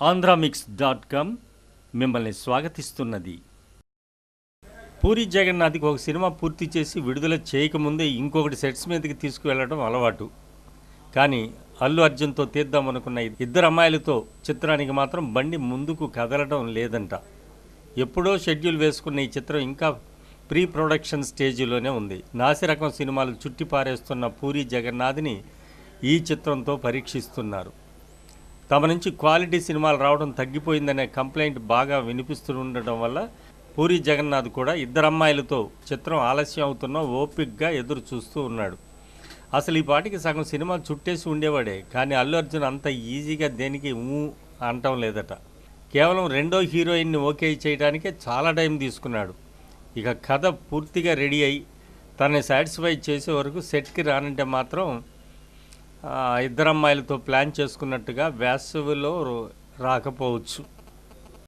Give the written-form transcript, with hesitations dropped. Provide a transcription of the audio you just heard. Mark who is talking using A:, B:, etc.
A: ఆంధ్రామిక్స్.com మిమ్మల్ని స్వాగతిస్తున్నది. పూరి జగన్నాథ్కి ఒక సినిమా పూర్తి చేసి విడుదల చేయకముందే ఇంకొకటి సెట్స్ మీదకి తీసుకువెళ్ళడం అలవాటు. కానీ అల్లు అర్జున్తో తీద్దామనుకున్న ఇద్దరు అమ్మాయిలతో చిత్రానికి మాత్రం బండి ముందుకు కదలడం లేదంట. ఎప్పుడో షెడ్యూల్ వేసుకున్న ఈ చిత్రం ఇంకా ప్రీ ప్రొడక్షన్ స్టేజిలోనే ఉంది. నాసిరకం సినిమాలు చుట్టి పారేస్తున్న పూరి జగన్నాథ్ని ఈ చిత్రంతో పరీక్షిస్తున్నారు. తమ నుంచి క్వాలిటీ సినిమాలు రావడం తగ్గిపోయిందనే కంప్లైంట్ బాగా వినిపిస్తుండటం వల్ల పూరి జగన్నాథ్ కూడా ఇద్దరు అమ్మాయిలతో చిత్రం ఆలస్యం అవుతున్నా ఓపిక్గా ఎదురు చూస్తూ ఉన్నాడు. అసలు ఈ పాటికి సగం సినిమాలు చుట్టేసి ఉండేవాడే. కానీ అల్లు అర్జున్ అంత ఈజీగా దేనికి అంటం లేదట. కేవలం రెండో హీరోయిన్ని ఓకే చేయడానికే చాలా టైం తీసుకున్నాడు. ఇక కథ పూర్తిగా రెడీ అయ్యి తనని సాటిస్ఫై చేసే వరకు సెట్కి రానంటే మాత్రం ఇద్దరు అమ్మాయిలతో ప్లాన్ చేసుకున్నట్టుగా వేసవిలో రాకపోవచ్చు.